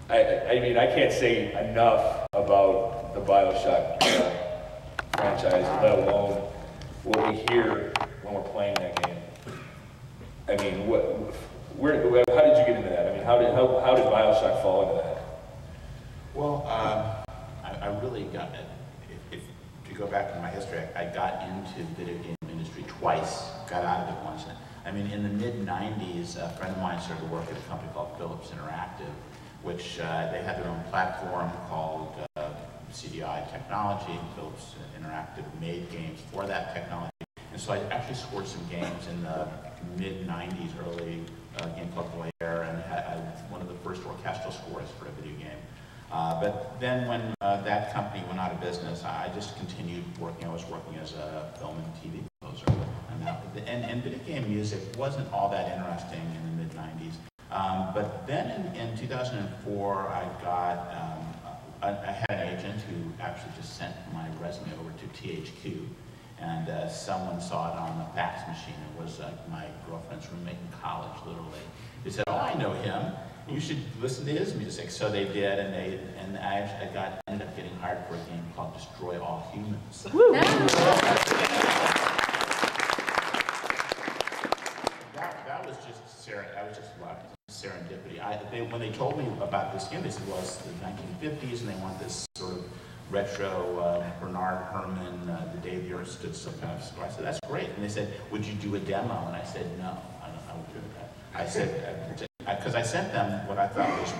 I mean, I can't say enough about the BioShock franchise, let alone what we hear when we're playing that game. I mean, how did you get into that? I mean, how did BioShock fall into that? Well, I really got it. If to go back in my history, I got into the video game industry twice, got out of it once. I mean, in the mid-90s, a friend of mine started to work at a company called Philips Interactive, which they had their own platform called CDI Technology. Philips Interactive made games for that technology. And so I actually scored some games in the mid-90s, early Game Club Blair, and had one of the first orchestral scores for a video game. But then when that company went out of business, I just continued working. I was working as a film and TV composer. And video game music wasn't all that interesting in the mid-90s. But then in 2004, I had an agent who actually just sent my resume over to THQ. And someone saw it on the fax machine. It was my girlfriend's roommate in college, literally. They said, "Oh, I know him. You should listen to his music." So they did, and I ended up getting hired for a game called Destroy All Humans. Woo! That was just serendipity. When they told me about this game, they said, "Well, it's the 1950s, and they want this sort of retro Bernard Herrmann, The Day the Earth Stood Still kind of score." I said, "That's great." And they said, "Would you do a demo?" And I said, "No, I would do that." I said, because I sent them what I thought was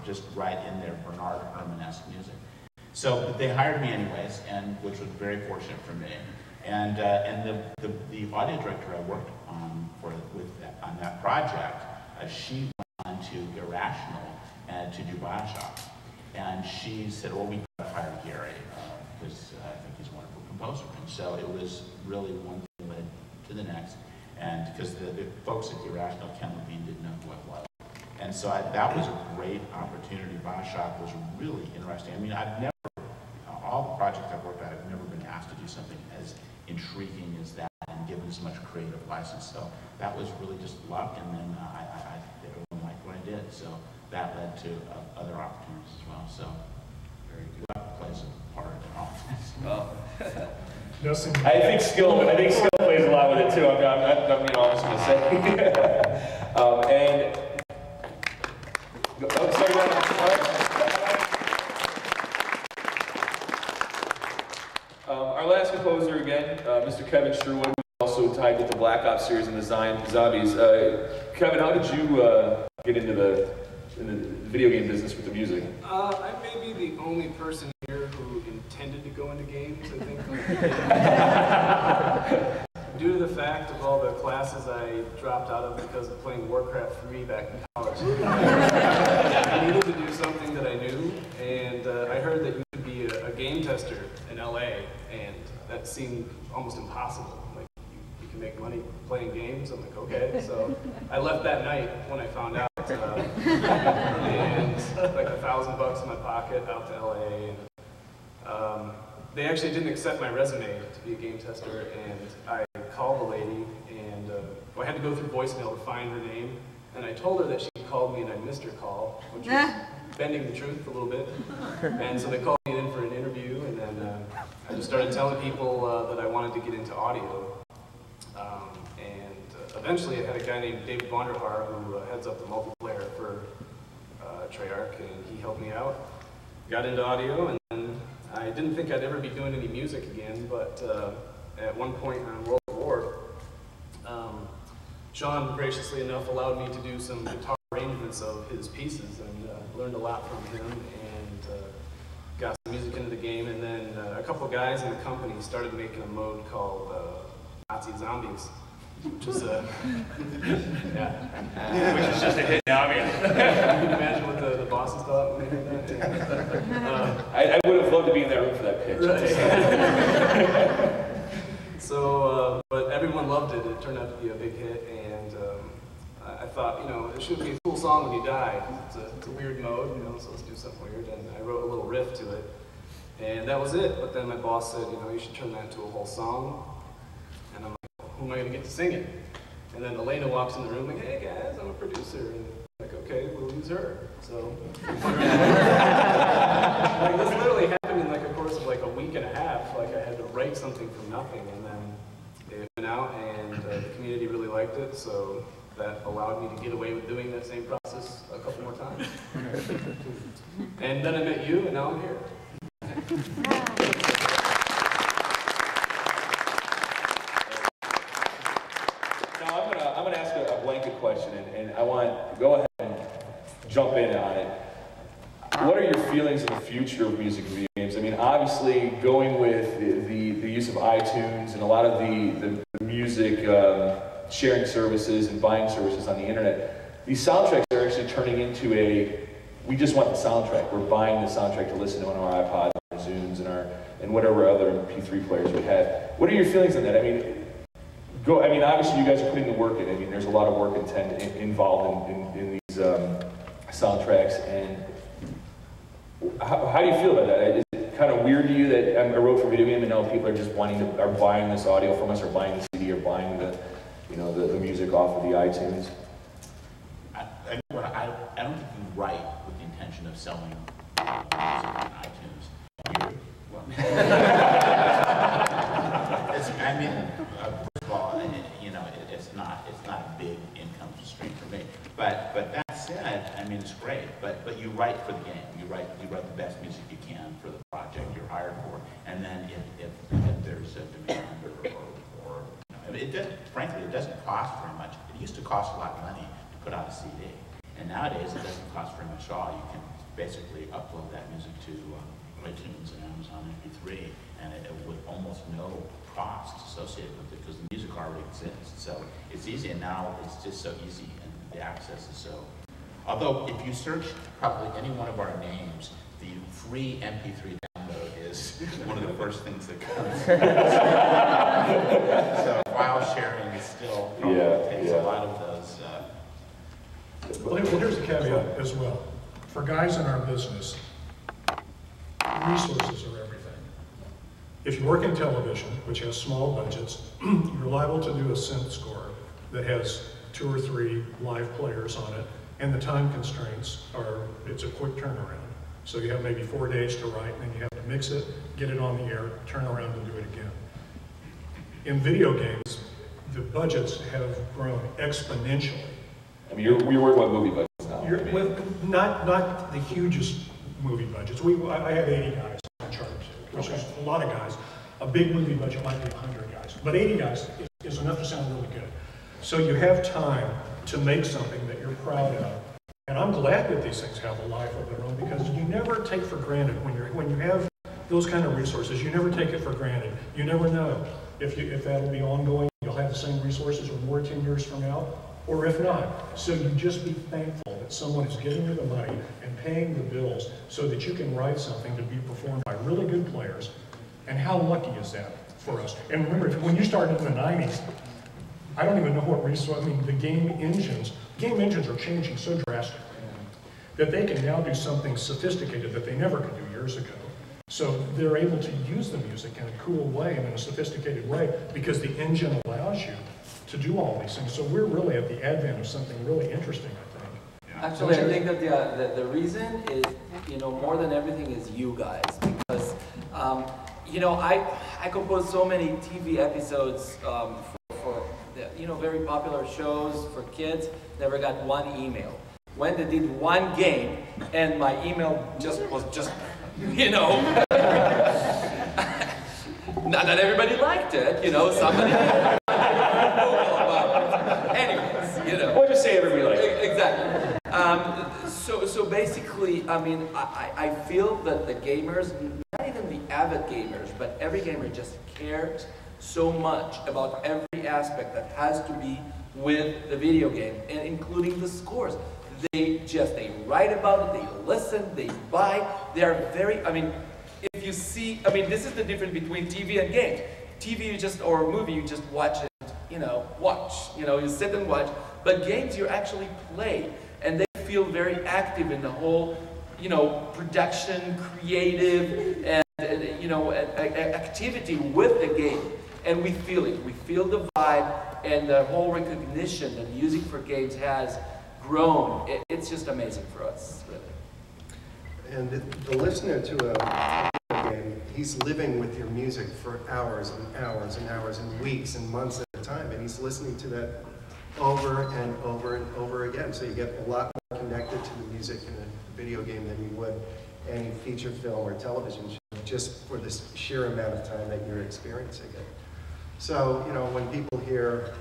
just right in their Bernard Herrmann-esque music. So they hired me anyways, and which was very fortunate for me. And the audio director I worked on on that project, she went on to Irrational and to do BioShock. And she said, "Well, we got to hire Garry because I think he's a wonderful composer." And so it was really one thing led to the next. And because the folks at Irrational, Ken Levine, didn't know who I was. And so that was a great opportunity. BioShock was really interesting. I mean, all the projects I've worked on, I've never been asked to do something as intriguing as that and given as much creative license. So that was really just luck, and then everyone liked what I did. So that led to other opportunities as well. So very good. Luck plays a part in all this. Well, I think skill plays a lot with it too. I'm just going to say. Our last composer again, Mr. Kevin Sherwood, also tied with the Black Ops series and the Zombies. Kevin, how did you get into the video game business with the music? I may be the only person here who intended to go into games, I think. Due to the fact of all the classes I dropped out of because of playing Warcraft 3 back in college. I needed to do something that I knew, and I heard that you could be a game tester in LA, and that seemed almost impossible. Like, you can make money playing games. I'm like, okay. So I left that night when I found out, and like $1,000 in my pocket out to LA. And, they actually didn't accept my resume to be a game tester, and I called the lady, and I had to go through voicemail to find her name, and I told her that she called me and I missed her call, which was bending the truth a little bit. And so they called me in for an interview, and then I just started telling people that I wanted to get into audio. And eventually I had a guy named David Vonderhaar who heads up the multiplayer for Treyarch, and he helped me out. Got into audio, and then I didn't think I'd ever be doing any music again, but at one point on World War, Sean graciously enough allowed me to do some guitar arrangements of his pieces, and learned a lot from him, and got some music into the game. And then a couple guys in the company started making a mode called Nazi Zombies, which is Which is just a hit now, Can you imagine what the bosses thought when they heard that? I would have loved to be in that room for that pitch. Right. So, but everyone loved it. It turned out to be a big hit, and I thought, it should be a cool song when you die. It's a weird mode, so let's do something weird. And I wrote a little riff to it, and that was it. But then my boss said, you should turn that into a whole song. And I'm like, who am I going to get to sing it? And then Elena walks in the room like, "Hey guys, I'm a producer." And I'm like, okay, we'll use her. So, like, this literally happened in like a course of like a week and a half. Like I had to write something from nothing, and then it went out, and the community really liked it. So that allowed me to get away with doing that same process a couple more times. And then I met you, and now I'm here. I'm gonna ask a blanket question, and I want to go ahead and jump in on it. What are your feelings in the future of music and video games? I mean, obviously, going with the use of iTunes and a lot of the music sharing services and buying services on the internet, these soundtracks are actually turning into we just want the soundtrack. We're buying the soundtrack to listen to on our iPods, our Zunes, and whatever other MP3 players we have. What are your feelings on that? I mean, obviously you guys are putting the work in. I mean, there's a lot of work involved in these soundtracks. And how do you feel about that? Is it kind of weird to you that I wrote for a video game and now people are just are buying this audio from us, or buying the CD, or buying the music off of the iTunes? I don't think you write with the intention of selling music on iTunes. First of all, it's not a big income stream for me. But that said, I mean, it's great. But you write for the game. You write the best music you can for the project you're hired for. And then if there's a demand frankly, it doesn't cost very much. It used to cost a lot of money to put out a CD. And nowadays, it doesn't cost very much at all. You can basically upload that music to iTunes and Amazon MP3, and it with almost no cost associated with it, because the music already exists. So it's easy, and now it's just so easy, and the access is so. Although, if you search probably any one of our names, the free MP3 download is one of the first things that comes. So file sharing is still takes a lot of those. Well, here's a caveat as well. For guys in our business, resources are everything. If you work in television, which has small budgets, you're liable to do a synth score that has 2 or 3 live players on it, and the time constraints it's a quick turnaround. So you have maybe 4 days to write, and then you have to mix it, get it on the air, turn around and do it again. In video games, the budgets have grown exponentially. I mean, you're working with movie budgets now. Not the hugest movie budgets. I have 80 guys on Uncharted, which is a lot of guys. A big movie budget might be 100 guys, but 80 guys is enough to sound really good. So you have time to make something that you're proud of. And I'm glad that these things have a life of their own, because you never take for granted when you have those kind of resources. You never take it for granted. You never know if that'll be ongoing. You'll have the same resources or more 10 years from now, or if not. So you just be thankful that someone is giving you the money and paying the bills so that you can write something to be performed by really good players. And how lucky is that for us? And remember, when you started in the 90s, I don't even know what resource. I mean, the game engines are changing so drastically that they can now do something sophisticated that they never could do years ago. So they're able to use the music in a cool way and in a sophisticated way because the engine allows you to do all these things. So we're really at the advent of something really interesting, I think. Actually, I think that the reason is, more than everything is you guys, because, I compose so many TV episodes for very popular shows for kids, never got one email. When they did one game, and my email was just, not that everybody liked it, somebody vocal about it. Anyways, Or just say everybody liked it. Exactly. So basically, I feel that the gamers, not even the avid gamers, but every gamer just cares so much about every aspect that has to be with the video game, and including the scores. They write about it, they listen, they buy. They are very, if you see, this is the difference between TV and games. TV or a movie, you just watch it, you sit and watch. But games, you actually play, and they feel very active in the whole, production, creative, and activity with the game. And we feel it. We feel the vibe and the whole recognition that music for games has grown. It's it's just amazing for us, really. And the listener to a video game, he's living with your music for hours and hours and hours and weeks and months at a time, and he's listening to that over and over and over again. So you get a lot more connected to the music in a video game than you would any feature film or television show, just for this sheer amount of time that you're experiencing it. So, you know, when people hear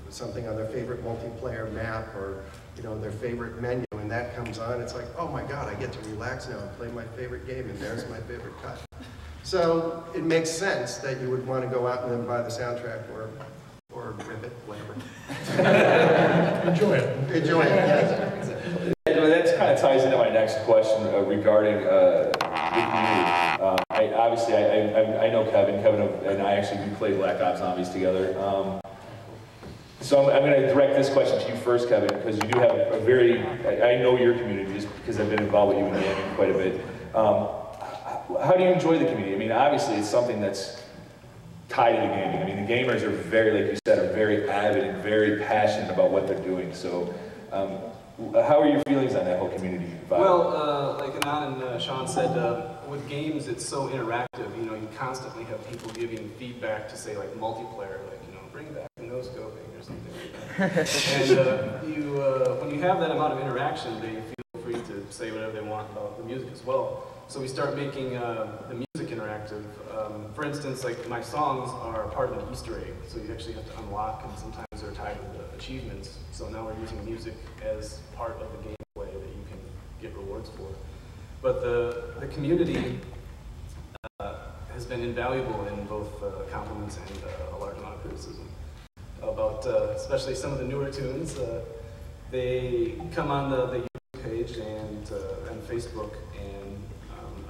something on their favorite multiplayer map or, you know, their favorite menu, and that comes on, it's like, oh my God, I get to relax now and play my favorite game, and there's my favorite cut. So it makes sense that you would want to go out and then buy the soundtrack or rip it, whatever. Enjoy it. Enjoy it, yes. That kind of ties into my next question regarding the community. I know Kevin and I actually do play Black Ops Zombies together. So I'm going to direct this question to you first, Kevin, because you do have a very, I know your community just because I've been involved with you in gaming quite a bit. How do you enjoy the community? I mean, obviously it's something that's tied to the gaming. I mean, the gamers are very, like you said, are very avid and very passionate about what they're doing. So how are your feelings on that whole community vibe? Well, like Inon and Sean said, with games, it's so interactive. You know, you constantly have people giving feedback to say, like, multiplayer, like, you know, bring back the no-scoping or something like that. And when you have that amount of interaction, they feel free to say whatever they want about the music as well. So we start making the music interactive. For instance, like, my songs are part of an Easter egg, so you actually have to unlock, and sometimes they're tied with achievements. So now we're using music as part of the gameplay that you can get rewards for. But the community has been invaluable in both compliments and a large amount of criticism about, especially some of the newer tunes. They come on the YouTube page and Facebook, and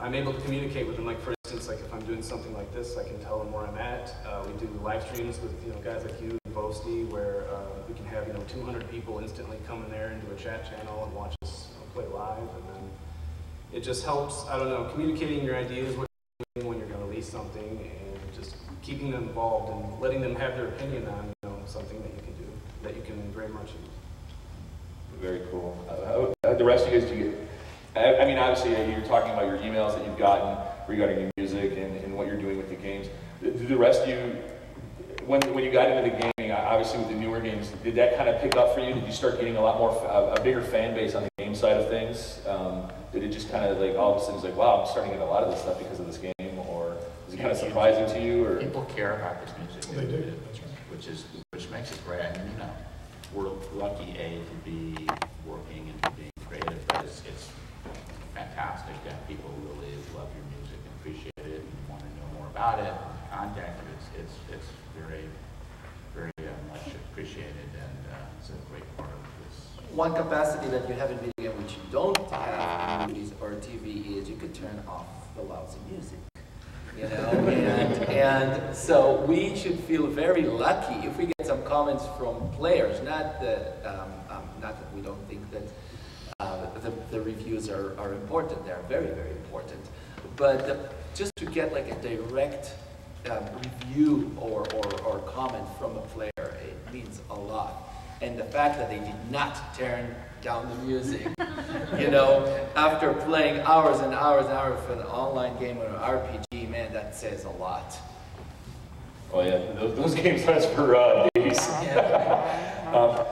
I'm able to communicate with them. Like, for instance, like, if I'm doing something like this, I can tell them where I'm at. We do live streams with, you know, guys like you and Boasty, where we can have, you know, 200 people instantly come in there and do a chat channel and watch us play live, and then it just helps, I don't know, communicating your ideas, what you're doing when you're going to release something, and just keeping them involved and letting them have their opinion on, you know, something that you can do, that you can very much use. Very cool. The rest of you guys, do you get, I mean, obviously you're talking about your emails that you've gotten regarding your music and what you're doing with the games. Do the rest of you, when you got into the gaming, obviously with the newer games, did that kind of pick up for you? Did you start getting a lot more, a bigger fan base on the game side of things? Did it just kind of like all of a sudden it's like, wow, I'm starting to get a lot of this stuff because of this game, or is it kind of surprising to you? Or people care about this music, They do. That's right. which makes it great. I mean, you know, we're lucky to be working and to be creative, but it's fantastic that people really love your music and appreciate it and want to know more about it and contact it. It's very, very much appreciated, and it's a great part of this. One capacity that you have in video game which you don't have in movies or TV is you could turn off the lousy music. You know, and so we should feel very lucky if we get some comments from players. Not that we don't think that the reviews are important. They are very, very important. But just to get like a direct review or comment from a player, it means a lot. And the fact that they did not turn down the music, you know, after playing hours and hours and hours for an online game or an RPG, man, that says a lot. Oh yeah, those games last for days. Yeah.